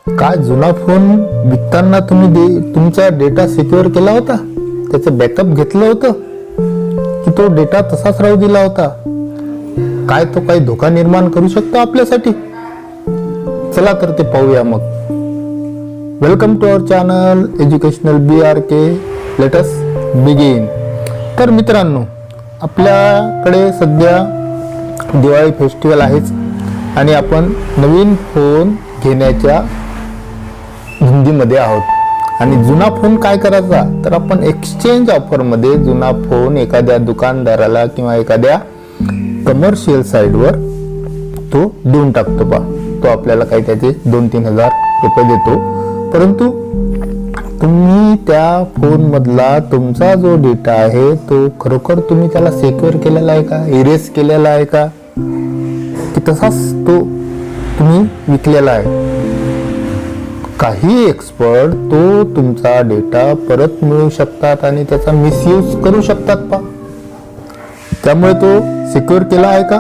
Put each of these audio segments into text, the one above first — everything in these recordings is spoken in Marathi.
काय जुना फोन विकताना तुम्ही तुमचा डेटा सिक्युअर केला होता, त्याचं बॅकअप घेतलं होतं की तो डेटा तसाच राहू दिला होता? काय तो काही धोका निर्माण करू शकतो आपल्यासाठी? चला तर ते पाहूया मग. Welcome to our channel educational BRK. Let us begin. तर मित्रांनो, आपल्याकडे सध्या दिवाळी फेस्टिवल आहेच आणि आपण नवीन फोन घेण्याच्या धुंदीमध्ये आहोत. आणि जुना फोन काय करायचा, तर आपण एक्सचेंज ऑफरमध्ये जुना फोन एखाद्या दुकानदाराला किंवा एखाद्या कमर्शियल साईटवर तो देऊन टाकतो बा. तो आपल्याला काही त्याचे 2-3 हजार रुपये देतो. परंतु तुम्ही त्या फोन मधला तुमचा जो डेटा आहे तो खरोखर तुम्ही त्याला सिक्युअर केलेला आहे का, इरेज केलेला आहे का, की तसाच तो तुम्ही विकलेला आहे? काही एक्सपर्ट तो तुमचा डेटा परत मिळवू शकतात आणि त्याचा मिसयूज करू शकतात पा. त्यामुळे तो सिक्युअर केला आहे का?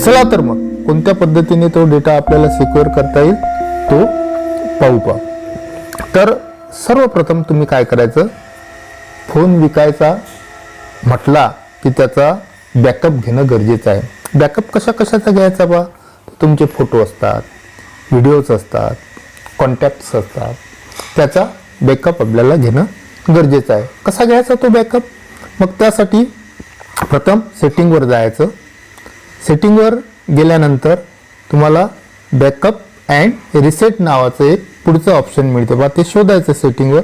चला तर मग कोणत्या पद्धतीने तो डेटा आपल्याला सिक्युअर करता येईल तो पाहू पा. तर सर्वप्रथम तुम्ही काय करायचं, फोन विकायचा म्हटला की त्याचा बॅकअप घेणं गरजेचं आहे. बॅकअप कशाचा घ्यायचा बा? तुमचे फोटो असतात, व्हिडिओज असतात, कॉन्टॅक्ट्स असतात, त्याचा बॅकअप आपल्याला घेणं गरजेचं आहे. कसा घ्यायचा तो बॅकअप? मग त्यासाठी प्रथम सेटिंगवर जायचं. सेटिंगवर गेल्यानंतर तुम्हाला बॅकअप अँड रिसेट नावाचं एक पुढचं ऑप्शन मिळते बा, ते शोधायचं सेटिंगवर.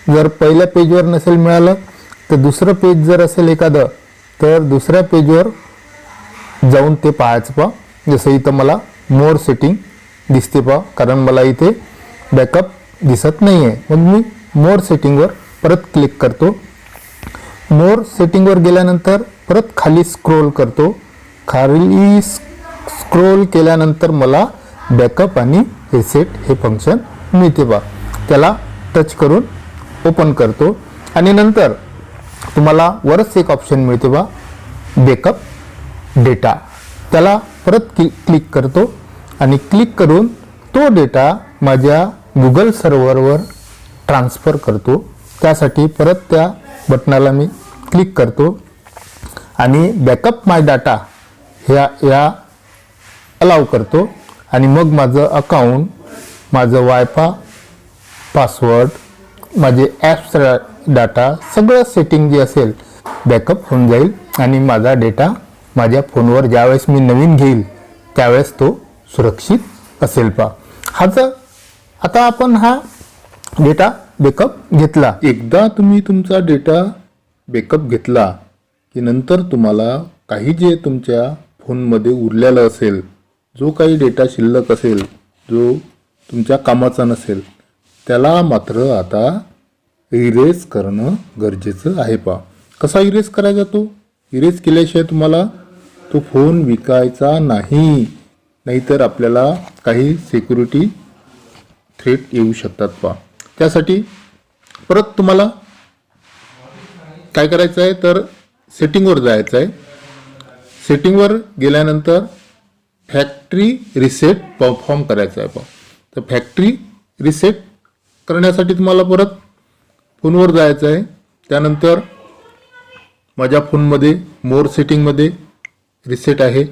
जर पहिल्या पेजवर नसेल मिळालं तर दुसरं पेज जर असेल एखादं तर दुसऱ्या पेजवर जाऊन ते पाहायचं पा. जसं इथं मला मोर सेटिंग दिसते पा, कारण मला इथे बॅकअप दिसत नाही आहे. मग मी मोर सेटिंगवर परत क्लिक करतो. मोर सेटिंगवर गेल्यानंतर परत खाली स्क्रोल करतो. खाली स्क्रोल केल्यानंतर मला बॅकअप आणि रिसेट हे फंक्शन मिळते बा. त्याला टच करून ओपन करतो आणि नंतर तुम्हाला वरच एक ऑप्शन मिळते बा, बॅकअप डेटा. त्याला परत क्लिक करतो आणि क्लिक करून तो डेटा माझ्या गुगल सर्व्हरवर ट्रान्सफर करतो. त्यासाठी परत त्या बटनाला मी क्लिक करतो आणि बॅकअप माय डाटा या अलाव करतो. आणि मग माझं अकाउंट, माझं वायफाय पासवर्ड, माझे ॲप्स डाटा सगळं सेटिंग जे असेल बॅकअप होऊन जाईल आणि माझा डेटा माझ्या फोनवर ज्यावेळेस मी नवीन घेईल त्यावेळेस तो सुरक्षित असेल पा. आता आपण हा डेटा बॅकअप घेतला. एकदा तुम्ही तुमचा डेटा बॅकअप घेतला की नंतर तुम्हाला काही जे तुमच्या फोनमध्ये उरलेलं असेल, जो काही डेटा शिल्लक असेल, जो तुमच्या कामाचा नसेल, त्याला मात्र आता इरेज करणं गरजेचं आहे पा. कसा इरेज करायचा तो? इरेज केल्याशिवाय तुम्हाला तो फोन विकायचा नाही, नाहीतर आपल्याला काही सिक्युरिटी थ्रेट येऊ शकतात पा. त्यासाठी परत तुम्हाला काय करायचं आहे, तर सेटिंगवर जायचं आहे. सेटिंगवर गेल्यानंतर फॅक्टरी रिसेट परफॉर्म करायचं आहे पा. तर फॅक्टरी रिसेट करण्यासाठी तुम्हाला परत फोनवर जायचं आहे. त्यानंतर माझ्या फोनमध्ये मोर सेटिंगमध्ये रिसेट आहे,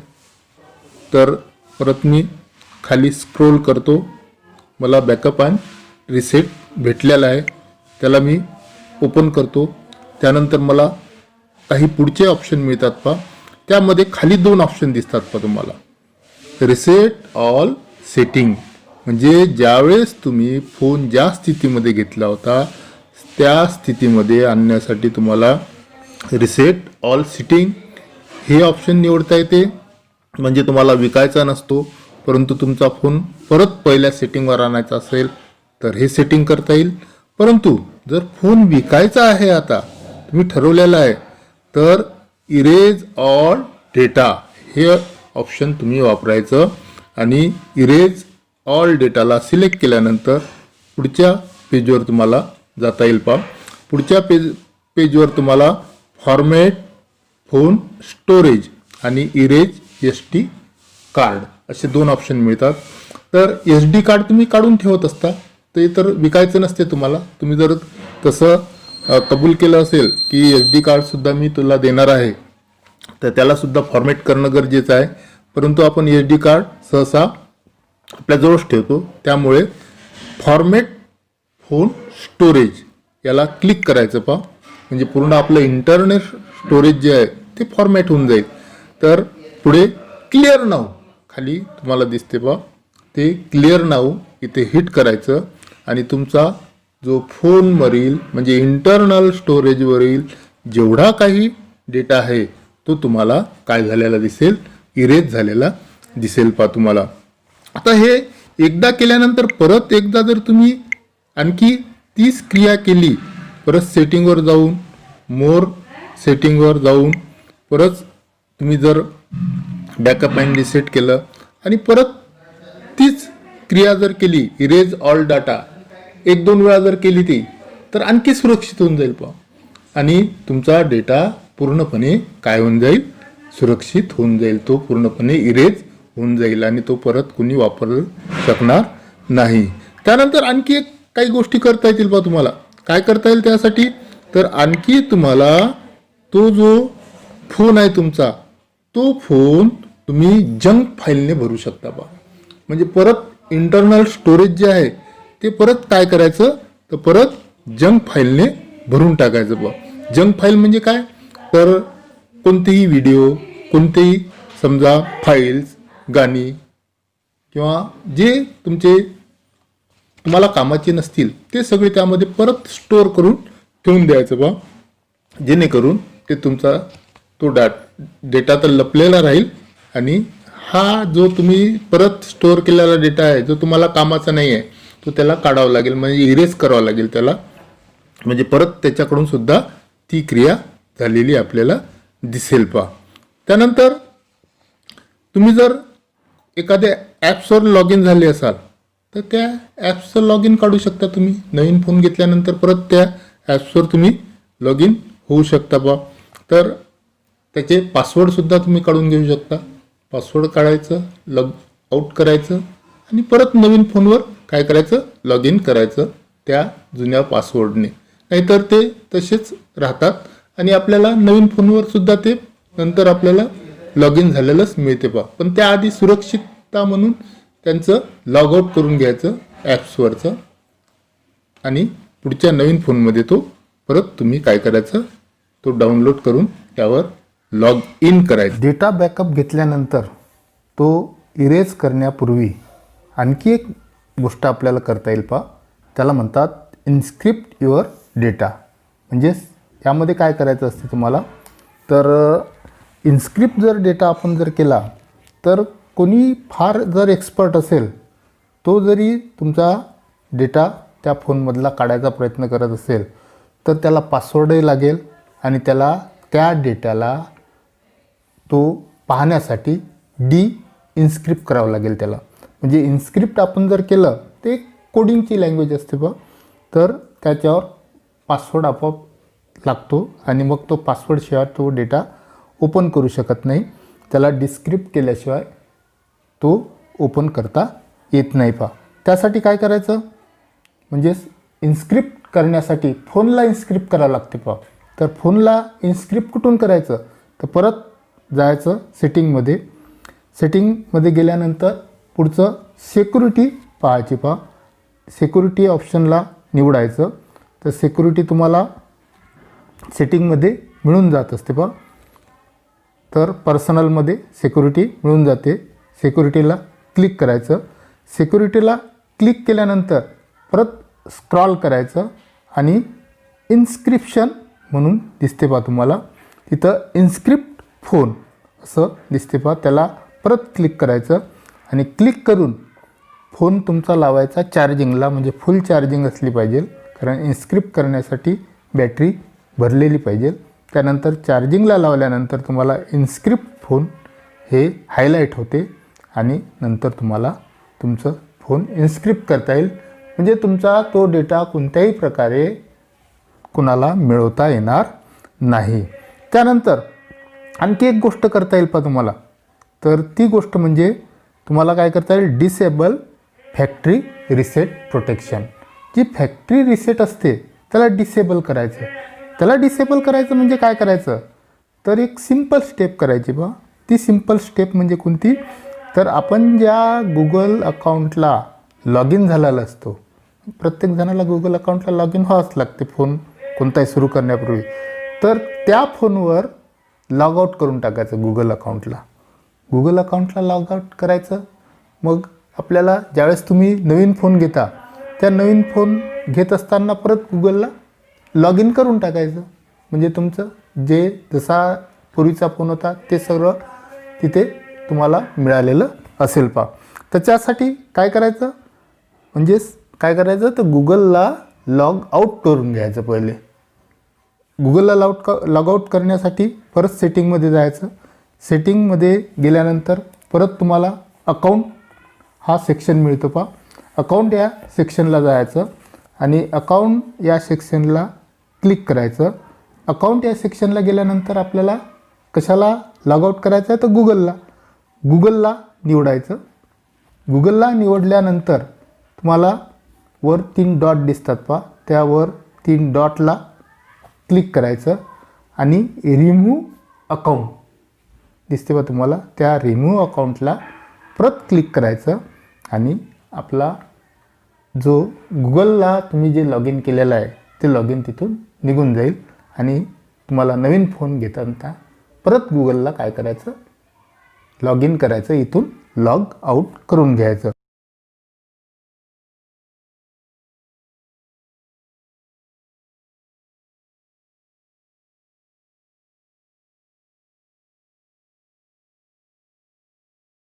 तर परत मी खाली स्क्रोल करतो. मला बॅकअप अँड रिसेट भेटलेला आहे, त्याला मी ओपन करतो. त्यानंतर मला काही पुढचे ऑप्शन मिळतात पा. त्यामध्ये खाली 2 ऑप्शन दिसतात पा तुम्हाला. रिसेट ऑल सेटिंग म्हणजे ज्यावेळेस तुम्ही फोन ज्या स्थितीमध्ये घेतला होता त्या स्थितीमध्ये आणण्यासाठी तुम्हाला रिसेट ऑल सेटिंग हे ऑप्शन निवडता येते. म्हणजे तुम्हाला विकायचा नसतो, परंतु तुमचा फोन परत पहिल्या सेटिंगवर आणायचा असेल तर हे सेटिंग करता येईल. परंतु जर फोन विकायचा आहे, आता तुम्ही ठरवलेला आहे, तर इरेज ऑल डेटा हे ऑप्शन तुम्ही वापरायचं. आणि इरेज ऑल डेटाला सिलेक्ट केल्यानंतर पुढच्या पेजवर तुम्हाला जाता येईल पा. पुढच्या पेजवर तुम्हाला फॉर्मॅट फोन स्टोरेज आणि इरेज SD कार्ड असे 2 ऑप्शन मिळतात. तर SD कार्ड तुम्ही काढून ठेवत असता, ते तर विकायचं नसते तुम्हाला. तुम्ही जर तसं कबूल केलं असेल की SD कार्डसुद्धा मी तुला देणार आहे, तर त्यालासुद्धा फॉर्मॅट करणं गरजेचं आहे. परंतु आपण SD कार्ड सहसा आपल्याजवळच ठेवतो. त्यामुळे फॉर्मॅट फोन स्टोरेज याला क्लिक करायचं पहा. म्हणजे पूर्ण आपलं इंटरनल स्टोरेज जे आहे ते फॉर्मॅट होऊन जाईल. तर पुढे क्लिअर नाऊ खाली तुम्हाला दिसते पहा, ते क्लिअर नाऊ इथे हिट करायचं आणि तुमचा जो फोनवरील म्हणजे इंटरनल स्टोरेजवरील जेवढा काही डेटा आहे तो तुम्हाला काय झालेला दिसेल, इरेज झालेला दिसेल पहा तुम्हाला. आता हे एकदा केल्यानंतर परत एकदा जर तुम्ही आणखी तीच क्रिया केली, परत सेटिंगवर जाऊन मोर सेटिंगवर जाऊन परत तुम्ही जर बॅकअप अँड रिसेट केलं आणि परत तीच क्रिया जर केली, इरेज ऑल डाटा 1-2 वेळा जर केली ती, तर आणखी सुरक्षित होऊन जाईल पहा. आणि तुमचा डेटा पूर्णपणे काय होऊन जाईल, सुरक्षित होऊन जाईल. तो पूर्णपणे इरेज होऊन जाईल आणि तो परत कुणी वापरू शकणार नाही. त्यानंतर आणखी एक काही गोष्टी करता येतील पहा तुम्हाला. काय करता येईल त्यासाठी, तर आणखी तुम्हाला तो जो फोन आहे तुमचा, तो फोन तुम्ही जंक फाईलने भरू शकता पहा. म्हणजे परत इंटरनल स्टोरेज जे आहे ते परत काय करायचं, तर परत जंक फाईलने भरून टाकायचं पहा. जंक फाईल म्हणजे काय, तर कोणतेही व्हिडिओ, कोणतेही समजा फाईल्स, गाणी किंवा जे तुम्हाला कामाचे नसतील ते सगळे त्यामध्ये परत स्टोअर करून ठेवून द्यायचं बा. जेणेकरून ते तुमचा तो डेटा तर लपलेला राहील आणि हा जो तुम्ही परत स्टोअर केलेला डेटा आहे जो तुम्हाला कामाचा नाही आहे तो त्याला काढावा लागेल, म्हणजे इरेज करावा लागेल त्याला. म्हणजे परत त्याच्याकडून सुद्धा ती क्रिया झालेली आपल्याला दिसेल पहा. त्यानंतर तुम्ही जर एखाद्या ॲप्सवर लॉग इन झाले असाल तर त्या ॲप्सचं लॉग इन काढू शकता तुम्ही. नवीन फोन घेतल्यानंतर परत त्या ॲप्सवर तुम्ही लॉग इन होऊ शकता बा. तर त्याचे पासवर्डसुद्धा तुम्ही काढून घेऊ शकता. पासवर्ड काढायचं, लॉग आउट करायचं आणि परत नवीन फोनवर काय करायचं, लॉग इन करायचं त्या जुन्या पासवर्डने. नाहीतर ते तसेच राहतात आणि आपल्याला नवीन फोनवर सुद्धा ते नंतर आपल्याला लॉग इन झालेलंच मिळते पहा. पण त्याआधी सुरक्षितता म्हणून त्यांचं लॉग आउट करून घ्यायचं ॲप्सवरचं आणि पुढच्या नवीन फोनमध्ये तो परत तुम्ही काय करायचं, तो डाउनलोड करून त्यावर लॉग इन करायचं. डेटा बॅकअप घेतल्यानंतर तो इरेज करण्यापूर्वी आणखी एक गोष्ट आपल्याला करता येईल पहा. त्याला म्हणतात इन्स्क्रिप्ट युअर डेटा. म्हणजेच यामध्ये काय करायचं असते तुम्हाला, तर इन्स्क्रिप्ट जर डेटा आपण जर केला तर कोणी फार जर एक्सपर्ट असेल तो जरी तुमचा डेटा त्या फोनमधला काढायचा प्रयत्न करत असेल तर त्याला पासवर्डही लागेल आणि त्याला त्या डेटाला तो पाहण्यासाठी इन्स्क्रिप्ट करावं लागेल त्याला. म्हणजे इन्स्क्रिप्ट आपण जर केलं ते कोडिंगची लँग्वेज असते बघ, तर त्याच्यावर पासवर्ड आपोआप लागतो आणि मग तो पासवर्डशिवाय तो डेटा ओपन करू शकत नाही. त्याला डिस्क्रिप्ट केल्याशिवाय तो ओपन करता येत नाही पहा. त्यासाठी काय करायचं, म्हणजेच इन्स्क्रिप्ट करण्यासाठी फोनला इन्स्क्रिप्ट करावं लागते पहा. तर फोनला इन्स्क्रिप्ट कुठून करायचं, तर परत जायचं सेटिंगमध्ये. सेटिंगमध्ये गेल्यानंतर पुढचं सिक्युरिटी पाहायची पहा. सिक्युरिटी ऑप्शनला निवडायचं. तर सिक्युरिटी तुम्हाला सेटिंगमध्ये मिळून जात असते पहा. तर पर्सनलमध्ये सिक्युरिटी मिळून जाते. सिक्युरिटीला क्लिक करायचं. सिक्युरिटीला क्लिक केल्यानंतर परत स्क्रॉल करायचं आणि इन्स्क्रिप्शन म्हणून दिसते पहा तुम्हाला. तिथं इन्स्क्रिप्ट फोन असं दिसते पहा. त्याला परत क्लिक करायचं आणि क्लिक करून फोन तुमचा लावायचा चार्जिंगला, म्हणजे फुल चार्जिंग असली पाहिजे, कारण इन्स्क्रिप्ट करण्यासाठी बॅटरी भरलेली पाहिजे. त्यानंतर चार्जिंगला लावल्यानंतर तुम्हाला इन्स्क्रिप्ट फोन हे हायलाईट होते आणि नंतर तुम्हाला तुमचं फोन इन्स्क्रिप्ट करता येईल. म्हणजे तुमचा तो डेटा कोणत्याही प्रकारे कुणाला मिळवता येणार नाही. त्यानंतर आणखी एक गोष्ट करता येईल पहा तुम्हाला. तर ती गोष्ट म्हणजे तुम्हाला काय करता येईल, डिसेबल फॅक्टरी रिसेट प्रोटेक्शन. जी फॅक्टरी रिसेट असते त्याला डिसेबल करायचं. त्याला डिसेबल करायचं म्हणजे काय करायचं, तर एक सिंपल स्टेप करायची बा. ती सिंपल स्टेप म्हणजे कोणती, तर आपण ज्या गुगल अकाउंटला लॉग इन झालेला असतो, प्रत्येक जणाला गुगल अकाउंटला लॉग इन व्हावंच लागते फोन कोणताही सुरू करण्यापूर्वी, तर त्या फोनवर लॉग आऊट करून टाकायचं गुगल अकाउंटला. गुगल अकाउंटला लॉग आऊट करायचं. मग आपल्याला ज्यावेळेस तुम्ही नवीन फोन घेता, त्या नवीन फोन घेत असताना परत गुगलला लॉग इन करून टाकायचं. म्हणजे तुमचं जे जसा पूर्वीचा फोन होता ते सगळं तिथे तुम्हाला मिळालेलं असेल पा. त्याच्यासाठी काय करायचं, म्हणजेच काय करायचं, तर गुगलला लॉग आऊट करून घ्यायचं पहिले. गुगलला लॉग आऊट करण्यासाठी परत सेटिंगमध्ये जायचं. सेटिंगमध्ये गेल्यानंतर परत तुम्हाला अकाउंट हा सेक्शन मिळतो पा. अकाउंट या सेक्शनला जायचं आणि अकाउंट या सेक्शनला क्लिक करायचं. अकाउंट या सेक्शनला गेल्यानंतर आपल्याला कशाला लॉग आऊट करायचं आहे, तर गुगलला निवडायचं. गुगलला निवडल्यानंतर तुम्हाला वर 3 डॉट दिसतात पा, त्यावर 3 डॉटला क्लिक करायचं आणि रिमूव्ह अकाउंट दिसते बा तुम्हाला, त्या रिमूव्ह अकाउंटला परत क्लिक करायचं आणि आपला जो गुगलला तुम्ही जे लॉग इन केलेलं आहे ते लॉग इन तिथून निघून जाईल आणि तुम्हाला नवीन फोन घेताना परत गुगलला काय करायचं, लॉग इन करायचं, इथून लॉग आऊट करून घ्यायचं.